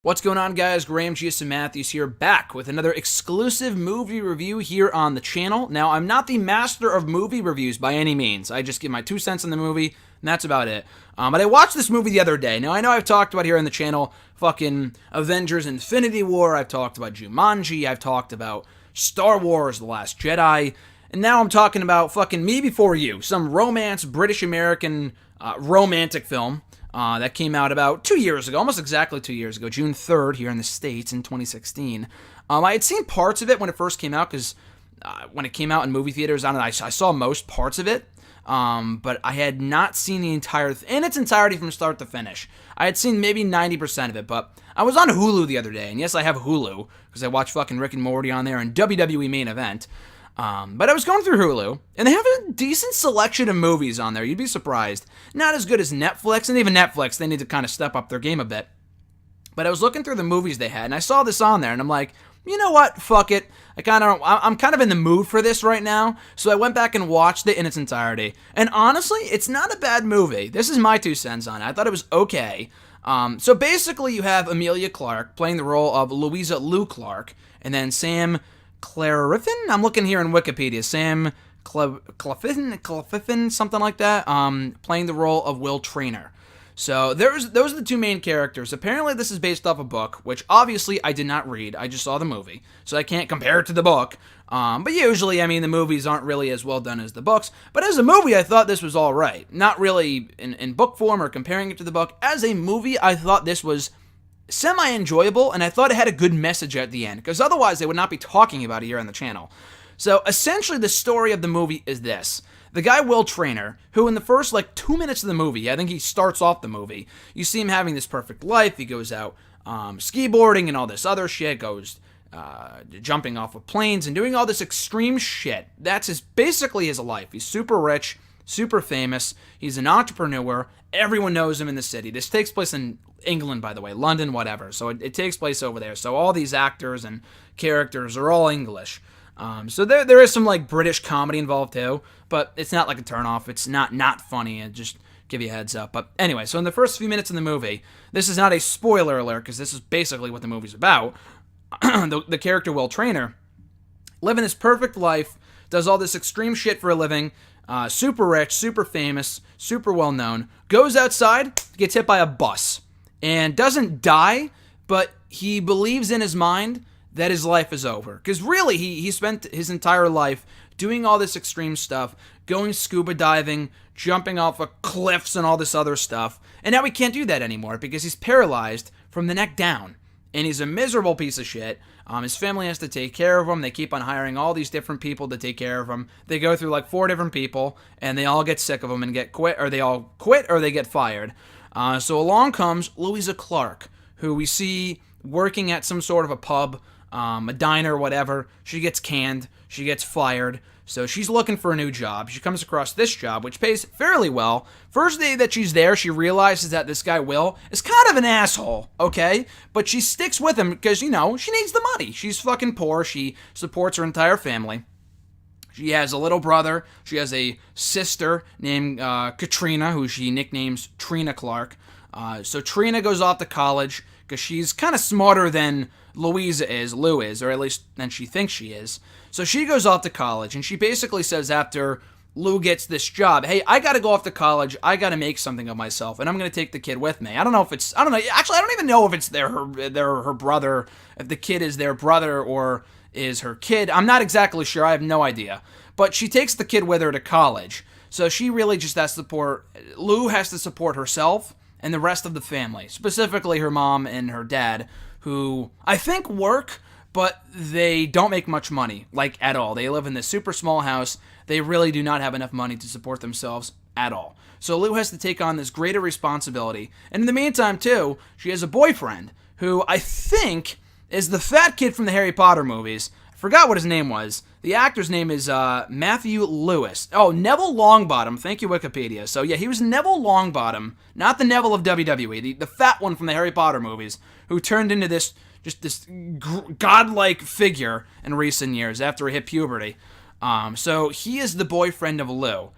What's going on, guys? Graham, Gius, and Matthews here, back with another exclusive movie review here on the channel. Now, I'm not the master of movie reviews by any means. I just give my 2 cents on the movie, and that's about it. But I watched this movie the other day. Now, I know I've talked about here on the channel fucking Avengers Infinity War. I've talked about Jumanji. I've talked about Star Wars The Last Jedi. And now I'm talking about fucking Me Before You, some romance, British-American romantic film. That came out about 2 years ago, almost exactly 2 years ago, June 3rd here in the States in 2016. I had seen parts of it when it first came out, because when it came out in movie theaters, I saw most parts of it, but I had not seen the entire in its entirety from start to finish. I had seen maybe 90% of it, but I was on Hulu the other day, and yes, I have Hulu, because I watch fucking Rick and Morty on there and WWE Main Event. But I was going through Hulu, and they have a decent selection of movies on there. You'd be surprised. Not as good as Netflix, and even Netflix, they need to kind of step up their game a bit. But I was looking through the movies they had, and I saw this on there, and I'm like, you know what? Fuck it. I'm kind of in the mood for this right now, so I went back and watched it in its entirety. And honestly, it's not a bad movie. This is my 2 cents on it. I thought it was okay. So basically, you have Emilia Clarke playing the role of Louisa Lou Clarke, and then Sam Claflin? I'm looking here in Wikipedia. Sam Claflin, something like that, playing the role of Will Traynor. So those are the 2 main characters. Apparently this is based off a book, which obviously I did not read. I just saw the movie, so I can't compare it to the book. But usually, I mean, the movies aren't really as well done as the books. But as a movie, I thought this was all right. Not really in book form or comparing it to the book. As a movie, I thought this was semi-enjoyable, and I thought it had a good message at the end, because otherwise they would not be talking about it here on the channel. So essentially the story of the movie is this. The guy Will Traynor, who in the first 2 minutes of the movie, I think he starts off the movie, you see him having this perfect life. He goes out ski boarding and all this other shit, goes jumping off of planes and doing all this extreme shit. That's basically his life. He's super rich, super famous. He's an entrepreneur. Everyone knows him in the city. This takes place in England, by the way, London, whatever. So it takes place over there. So all these actors and characters are all English. So there is some British comedy involved too, but it's not like a turnoff. It's not funny. It just give you a heads up. But anyway, so in the first few minutes of the movie, this is not a spoiler alert, because this is basically what the movie's about. the character Will Traynor living his perfect life, does all this extreme shit for a living. Super rich, super famous, super well known. Goes outside, gets hit by a bus, and doesn't die, but he believes in his mind that his life is over. Because really, he spent his entire life doing all this extreme stuff, going scuba diving, jumping off of cliffs and all this other stuff. And now he can't do that anymore because he's paralyzed from the neck down. And he's a miserable piece of shit. His family has to take care of him. They keep on hiring all these different people to take care of him. They go through 4 different people, and they all get sick of him and get quit, or they all quit, or they get fired. So along comes Louisa Clarke, who we see working at some sort of a pub, a diner, whatever. She gets canned. She gets fired. So she's looking for a new job. She comes across this job, which pays fairly well. First day that she's there, she realizes that this guy, Will, is kind of an asshole, okay? But she sticks with him because, she needs the money. She's fucking poor. She supports her entire family. She has a little brother. She has a sister named Katrina, who she nicknames Trina Clarke. So Trina goes off to college because she's kind of smarter than Lou is, or at least than she thinks she is. So she goes off to college, and she basically says after Lou gets this job, hey, I gotta go off to college, I gotta make something of myself, and I'm gonna take the kid with me. I don't know, actually, I don't even know if it's her brother, if the kid is their brother or is her kid. I'm not exactly sure, I have no idea. But she takes the kid with her to college, so she really just has to Lou has to support herself and the rest of the family, specifically her mom and her dad, who I think work, but they don't make much money, at all. They live in this super small house. They really do not have enough money to support themselves at all. So Lou has to take on this greater responsibility. And in the meantime, too, she has a boyfriend who I think is the fat kid from the Harry Potter movies. I forgot what his name was. The actor's name is Matthew Lewis. Oh, Neville Longbottom. Thank you, Wikipedia. So yeah, he was Neville Longbottom, not the Neville of WWE, the fat one from the Harry Potter movies, who turned into this godlike figure in recent years after he hit puberty. So he is the boyfriend of Lou.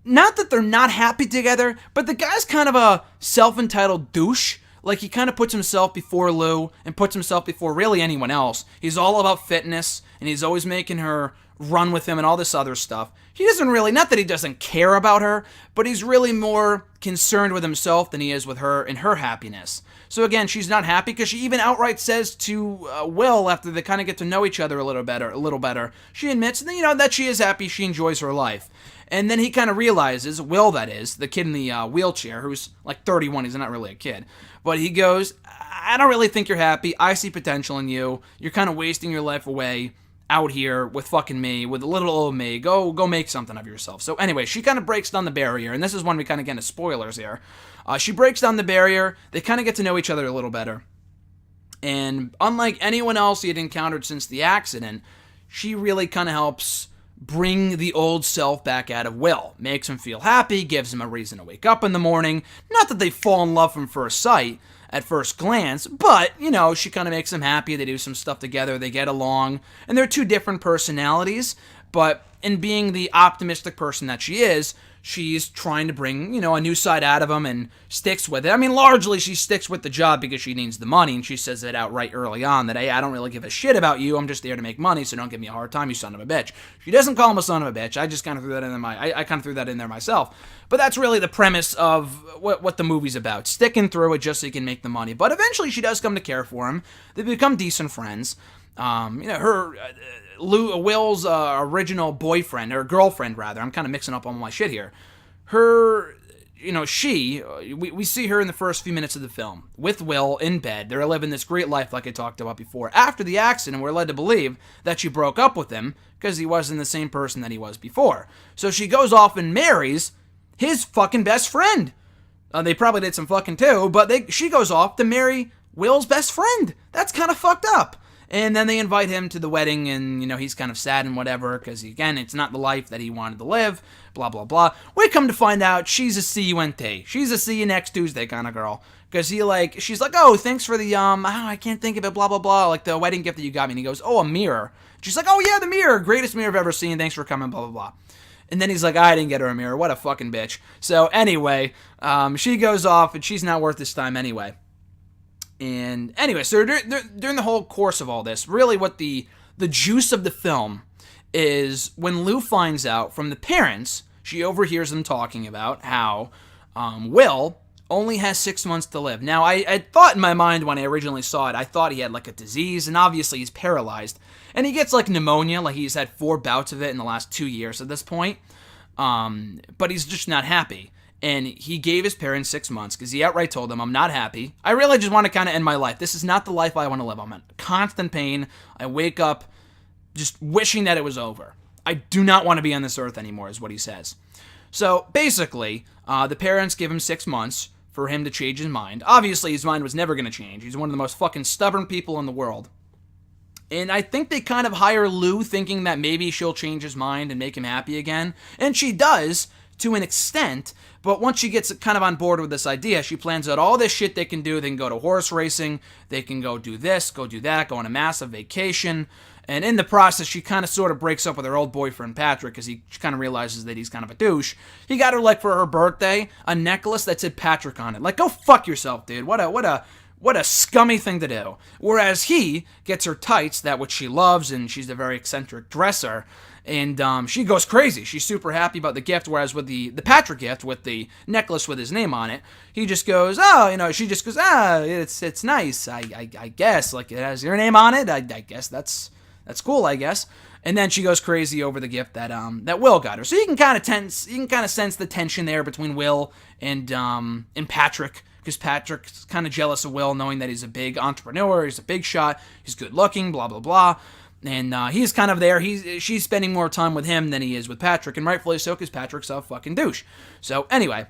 Not that they're not happy together, but the guy's kind of a self-entitled douche. Like, he kind of puts himself before Lou and puts himself before really anyone else. He's all about fitness, and he's always making her run with him and all this other stuff. He doesn't really, not that he doesn't care about her, but he's really more concerned with himself than he is with her and her happiness. So again, she's not happy because she even outright says to Will, after they kind of get to know each other a little better, she admits, that she is happy, she enjoys her life. And then he kind of realizes, Will that is, the kid in the wheelchair, who's like 31, he's not really a kid, but he goes, I don't really think you're happy, I see potential in you, you're kind of wasting your life away out here with fucking me, with a little old me, go make something of yourself. So anyway, she kind of breaks down the barrier, and this is when we kind of get into spoilers here. She breaks down the barrier, they kind of get to know each other a little better, and unlike anyone else he had encountered since the accident, she really kind of helps bring the old self back out of Will, makes him feel happy, gives him a reason to wake up in the morning. Not that they fall in love from first sight, at first glance, but, she kind of makes him happy, they do some stuff together, they get along, and they're two different personalities, but in being the optimistic person that she is, she's trying to bring, a new side out of him and sticks with it. I mean, largely she sticks with the job because she needs the money, and she says it outright early on that, hey, I don't really give a shit about you, I'm just there to make money, so don't give me a hard time, you son of a bitch. She doesn't call him a son of a bitch, I just kind of threw that in there, I kind of threw that in there myself. But that's really the premise of what the movie's about, sticking through it just so you can make the money. But eventually she does come to care for him, they become decent friends. Will's original boyfriend, or girlfriend rather, I'm kind of mixing up all my shit here. We see her in the first few minutes of the film with Will in bed. They're living this great life like I talked about before. After the accident, we're led to believe that she broke up with him because he wasn't the same person that he was before. So she goes off and marries his fucking best friend. They probably did some fucking too, but she goes off to marry Will's best friend. That's kind of fucked up. And then they invite him to the wedding, and, he's kind of sad and whatever, because, again, it's not the life that he wanted to live, blah, blah, blah. We come to find out she's a C-U-N-T. She's a see you next Tuesday kind of girl. Because she's like, oh, thanks for the, I can't think of it, blah, blah, blah, like the wedding gift that you got me. And he goes, oh, a mirror. She's like, oh, yeah, the mirror, greatest mirror I've ever seen, thanks for coming, blah, blah, blah. And then he's like, I didn't get her a mirror, what a fucking bitch. So, anyway, she goes off, and she's not worth his time anyway. And anyway, so during the whole course of all this, really what the juice of the film is when Lou finds out from the parents, she overhears them talking about how Will only has 6 months to live. Now, I thought in my mind when I originally saw it, I thought he had like a disease, and obviously he's paralyzed. And he gets like pneumonia, like he's had 4 bouts of it in the last 2 years at this point. But he's just not happy. And he gave his parents 6 months because he outright told them, I'm not happy. I really just want to kind of end my life. This is not the life I want to live. I'm in constant pain. I wake up just wishing that it was over. I do not want to be on this earth anymore, is what he says. So basically, the parents give him 6 months for him to change his mind. Obviously, his mind was never going to change. He's one of the most fucking stubborn people in the world. And I think they kind of hire Lou thinking that maybe she'll change his mind and make him happy again. And she does, to an extent, but once she gets kind of on board with this idea, she plans out all this shit they can do. They can go to horse racing, they can go do this, go do that, go on a massive vacation, and in the process, she kind of sort of breaks up with her old boyfriend, Patrick, because she kind of realizes that he's kind of a douche. He got her, like, for her birthday, a necklace that said Patrick on it. Like, go fuck yourself, dude. What a scummy thing to do. Whereas he gets her tights, that which she loves, and she's a very eccentric dresser, and she goes crazy. She's super happy about the gift, whereas with the Patrick gift, with the necklace with his name on it, he just goes, she just goes, it's nice, I guess, like, it has your name on it, I guess that's cool, I guess. And then she goes crazy over the gift that Will got her. So you can kind of sense the tension there between Will and Patrick, because Patrick's kind of jealous of Will, knowing that he's a big entrepreneur, he's a big shot, he's good looking, blah, blah, blah. And he's kind of there. She's spending more time with him than he is with Patrick, and rightfully so, because Patrick's a fucking douche. So anyway,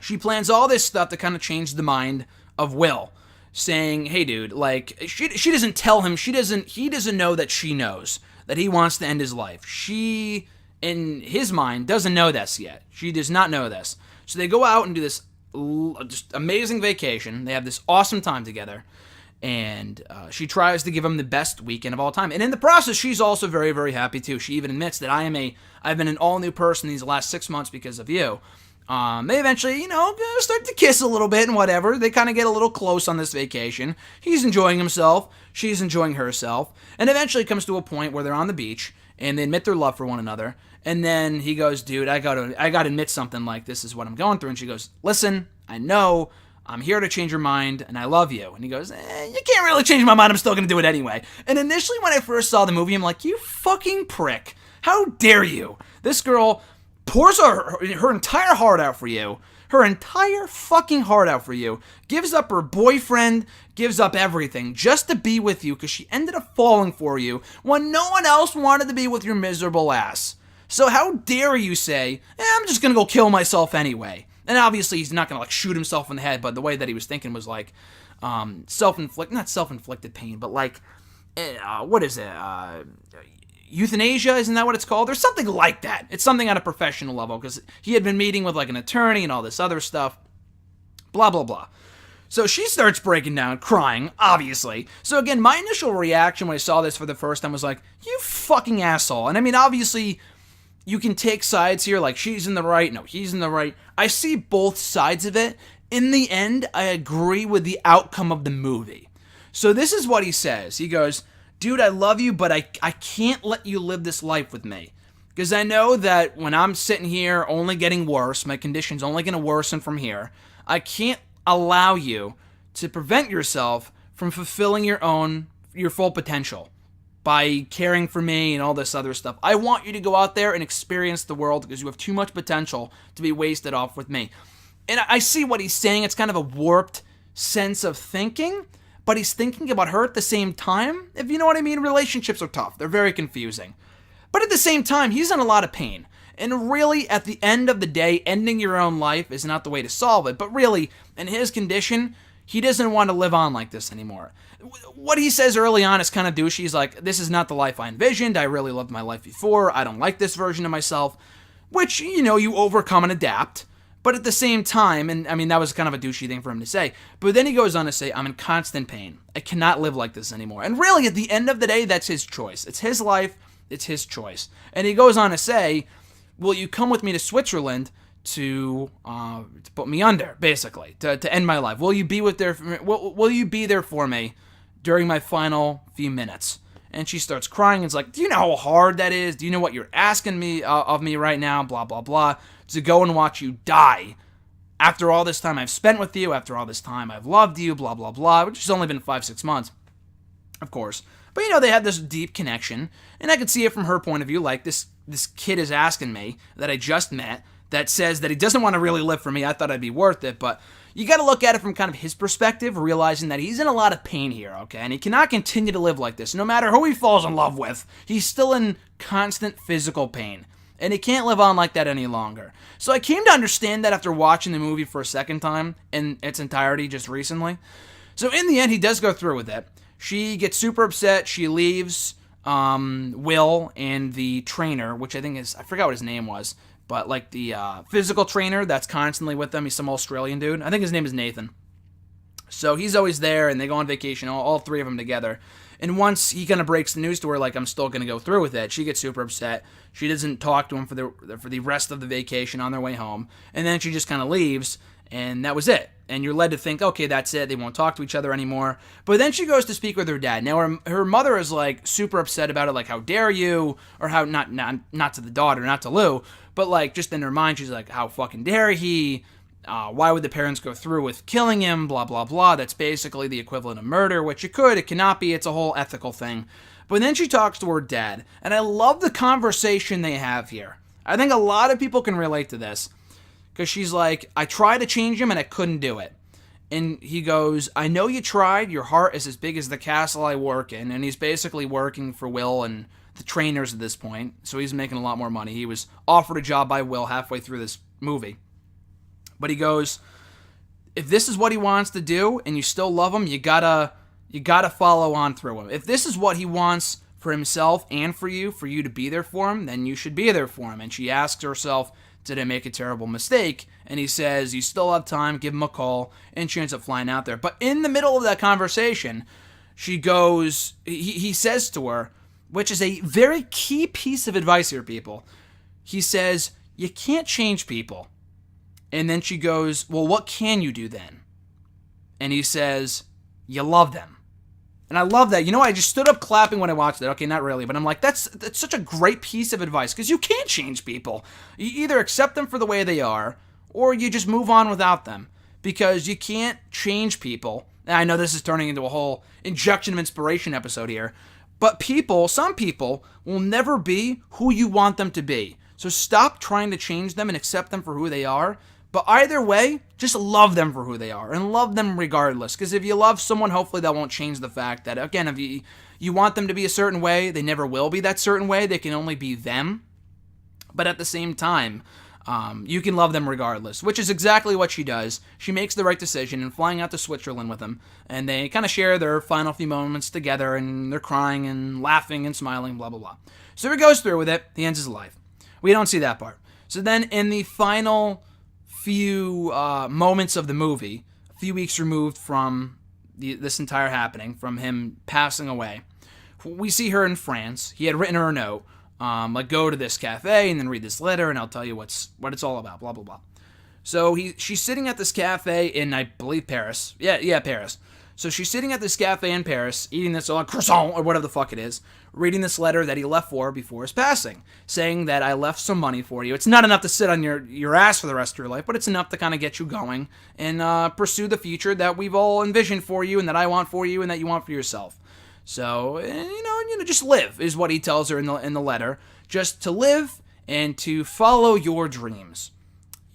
she plans all this stuff to kind of change the mind of Will, saying, hey dude, like, she doesn't tell him, he doesn't know that she knows that he wants to end his life. She, in his mind, doesn't know this yet. She does not know this. So they go out and do this just amazing vacation. They have this awesome time together. And she tries to give him the best weekend of all time. And in the process, she's also very, very happy too. She even admits that I've been an all-new person these last 6 months because of you. They eventually, start to kiss a little bit and whatever. They kind of get a little close on this vacation. He's enjoying himself. She's enjoying herself. And eventually it comes to a point where they're on the beach and they admit their love for one another. And then he goes, dude, I gotta admit something, like, this is what I'm going through. And she goes, listen, I know I'm here to change your mind and I love you. And he goes, you can't really change my mind. I'm still going to do it anyway. And initially when I first saw the movie, I'm like, you fucking prick. How dare you? This girl pours her entire heart out for you. Her entire fucking heart out for you. Gives up her boyfriend, gives up everything just to be with you because she ended up falling for you when no one else wanted to be with your miserable ass. So how dare you say, I'm just going to go kill myself anyway. And obviously he's not going to like shoot himself in the head, but the way that he was thinking was like not self-inflicted pain, but like, what is it? Euthanasia, isn't that what it's called? Or something like that. It's something on a professional level because he had been meeting with like an attorney and all this other stuff. Blah, blah, blah. So she starts breaking down, crying, obviously. So again, my initial reaction when I saw this for the first time was like, you fucking asshole. And I mean, obviously, you can take sides here, like she's in the right, no, he's in the right. I see both sides of it. In the end, I agree with the outcome of the movie. So this is what he says. He goes, dude, I love you, but I can't let you live this life with me. Because I know that when I'm sitting here only getting worse, my condition's only going to worsen from here, I can't allow you to prevent yourself from fulfilling your full potential by caring for me and all this other stuff. I want you to go out there and experience the world because you have too much potential to be wasted off with me. And I see what he's saying. It's kind of a warped sense of thinking, but he's thinking about her at the same time, if you know what I mean. Relationships are tough. They're very confusing. But at the same time, he's in a lot of pain. And really, at the end of the day, ending your own life is not the way to solve it. But really, in his condition, he doesn't want to live on like this anymore. What he says early on is kind of douchey. He's like, this is not the life I envisioned. I really loved my life before. I don't like this version of myself. Which, you overcome and adapt. But at the same time, and I mean, that was kind of a douchey thing for him to say. But then he goes on to say, I'm in constant pain. I cannot live like this anymore. And really, at the end of the day, that's his choice. It's his life. It's his choice. And he goes on to say, will you come with me to Switzerland to put me under, basically, to end my life? Will you be will you be there for me during my final few minutes? And she starts crying and is like, do you know how hard that is? Do you know what you're asking me of me right now? Blah, blah, blah. To go and watch you die after all this time I've spent with you, after all this time I've loved you, blah, blah, blah, which has only been 5-6 months, of course. But, they had this deep connection, and I could see it from her point of view, like this kid is asking me that I just met that says that he doesn't want to really live for me. I thought I'd be worth it, but you got to look at it from kind of his perspective, realizing that he's in a lot of pain here, okay? And he cannot continue to live like this. No matter who he falls in love with, he's still in constant physical pain. And he can't live on like that any longer. So I came to understand that after watching the movie for a second time in its entirety just recently. So in the end, he does go through with it. She gets super upset. She leaves Will and the trainer, which I think is, I forgot what his name was, but like the physical trainer that's constantly with them. He's some Australian dude. I think his name is Nathan. So he's always there, and they go on vacation, all three of them together. And once he kind of breaks the news to her, like, I'm still going to go through with it, she gets super upset. She doesn't talk to him for the rest of the vacation on their way home. And then she just kind of leaves, and that was it. And you're led to think, okay, that's it. They won't talk to each other anymore. But then she goes to speak with her dad. Now, her mother is, like, super upset about it, like, how dare you? Or how, not to the daughter, not to Lou, but, like, just in her mind, she's like, how fucking dare he? Why would the parents go through with killing him, blah, blah, blah. That's basically the equivalent of murder, which it cannot be. It's a whole ethical thing. But then she talks to her dad, and I love the conversation they have here. I think a lot of people can relate to this, because she's like, I tried to change him, and I couldn't do it. And he goes, I know you tried. Your heart is as big as the castle I work in. And he's basically working for Will and the trainers at this point, so he's making a lot more money. He was offered a job by Will halfway through this movie. But he goes, if this is what he wants to do and you still love him, you gotta follow on through him. If this is what he wants for himself and for you to be there for him, then you should be there for him. And she asks herself, did I make a terrible mistake? And he says, you still have time, give him a call, and she ends up flying out there. But in the middle of that conversation, she goes, he says to her, which is a very key piece of advice here, people. He says, you can't change people. And then she goes, well, what can you do then? And he says, you love them. And I love that. I just stood up clapping when I watched it. Okay, not really, but I'm like, that's such a great piece of advice, because you can't change people. You either accept them for the way they are, or you just move on without them, because you can't change people. And I know this is turning into a whole injection of inspiration episode here, but some people will never be who you want them to be. So stop trying to change them and accept them for who they are. But either way, just love them for who they are, and love them regardless. Because if you love someone, hopefully that won't change the fact that, again, if you want them to be a certain way, they never will be that certain way. They can only be them. But at the same time, you can love them regardless, which is exactly what she does. She makes the right decision in flying out to Switzerland with him, and they kind of share their final few moments together, and they're crying and laughing and smiling, blah, blah, blah. So he goes through with it. He ends his life. We don't see that part. So then in the final few moments of the movie, a few weeks removed from this entire happening, from him passing away, we see her in France. He had written her a note, go to this cafe and then read this letter, and I'll tell you what it's all about, blah, blah, blah. So she's sitting at this cafe in, I believe, Paris. Yeah, Paris. So she's sitting at this cafe in Paris, eating this croissant, or whatever the fuck it is, reading this letter that he left for her before his passing, saying that I left some money for you. It's not enough to sit on your ass for the rest of your life, but it's enough to kind of get you going and pursue the future that we've all envisioned for you, and that I want for you, and that you want for yourself. So, just live, is what he tells her in the letter. Just to live and to follow your dreams.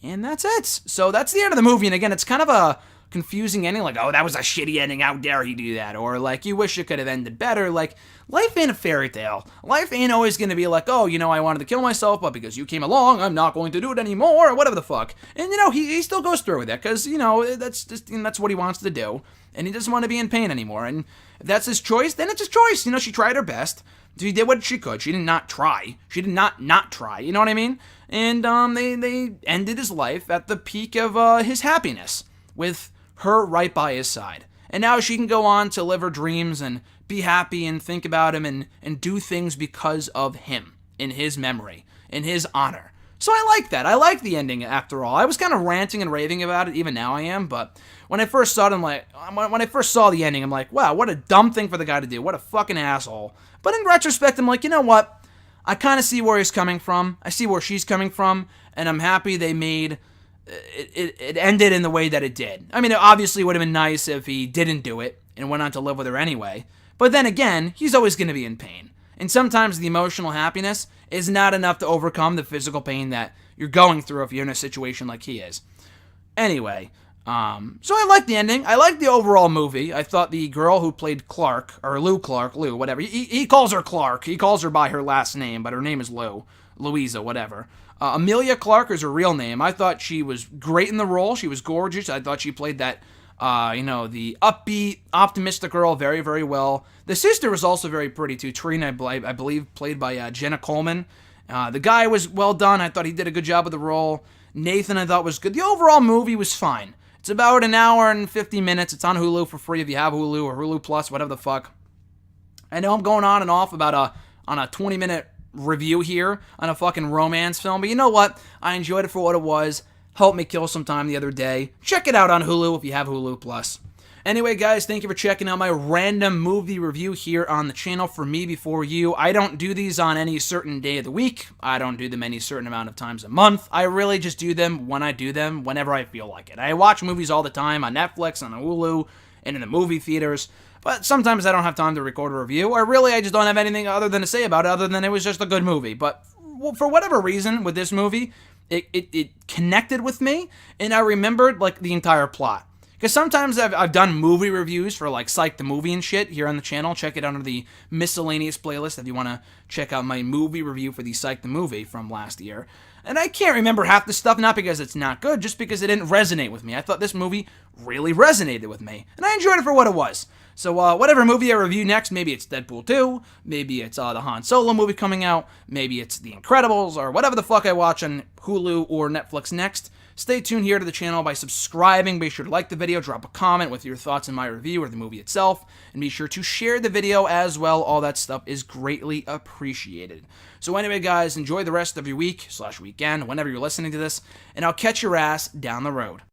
And that's it. So that's the end of the movie. And again, it's kind of a confusing ending, like, oh, that was a shitty ending, how dare he do that, or like, you wish it could have ended better. Like, life ain't a fairy tale. Life ain't always gonna be like, oh, I wanted to kill myself, but because you came along, I'm not going to do it anymore, or whatever the fuck. And he still goes through with it, because that's what he wants to do, and he doesn't want to be in pain anymore. And if that's his choice, then it's his choice. She tried her best. She did what she could. She did not try. She did not try. You know what I mean? And they ended his life at the peak of his happiness, with her right by his side. And now she can go on to live her dreams and be happy and think about him and do things because of him, in his memory, in his honor. So I like that. I like the ending, after all. I was kind of ranting and raving about it, even now I am, but when I first saw it, when I first saw the ending, I'm like, wow, what a dumb thing for the guy to do. What a fucking asshole. But in retrospect, I'm like, you know what? I kind of see where he's coming from. I see where she's coming from, and I'm happy they made it ended in the way that it did. I mean, it obviously would have been nice if he didn't do it and went on to live with her anyway. But then again, he's always going to be in pain. And sometimes the emotional happiness is not enough to overcome the physical pain that you're going through if you're in a situation like he is. Anyway, so I like the ending. I like the overall movie. I thought the girl who played Clark, or Lou, whatever. He calls her Clark. He calls her by her last name, but her name is Louisa, whatever. Amelia Clarke is her real name. I thought she was great in the role. She was gorgeous. I thought she played that, the upbeat, optimistic girl very, very well. The sister was also very pretty, too. Trina, I believe, played by Jenna Coleman. The guy was well done. I thought he did a good job with the role. Nathan, I thought, was good. The overall movie was fine. It's about an hour and 50 minutes. It's on Hulu for free if you have Hulu, or Hulu Plus, whatever the fuck. I know I'm going on and off about on a 20-minute review here on a fucking romance film, but you know what? I enjoyed it for what it was. Helped me kill some time the other day. Check it out on Hulu if you have Hulu Plus. Anyway, guys, thank you for checking out my random movie review here on the channel. For me, before you, I don't do these on any certain day of the week. I don't do them any certain amount of times a month. I really just do them when I do them, whenever I feel like it. I watch movies all the time on Netflix, on Hulu, and in the movie theaters. But sometimes I don't have time to record a review, or really I just don't have anything other than to say about it, other than it was just a good movie. But for whatever reason, with this movie, it connected with me, and I remembered, like, the entire plot. Because sometimes I've done movie reviews for, like, Psych the Movie and shit here on the channel. Check it under the miscellaneous playlist if you want to check out my movie review for the Psych the Movie from last year. And I can't remember half the stuff, not because it's not good, just because it didn't resonate with me. I thought this movie really resonated with me, and I enjoyed it for what it was. So whatever movie I review next, maybe it's Deadpool 2, maybe it's the Han Solo movie coming out, maybe it's The Incredibles, or whatever the fuck I watch on Hulu or Netflix next, Stay tuned here to the channel by subscribing. Be sure to like the video, drop a comment with your thoughts on my review or the movie itself, and be sure to share the video as well. All that stuff is greatly appreciated. So anyway, guys, enjoy the rest of your week/weekend, whenever you're listening to this, and I'll catch your ass down the road.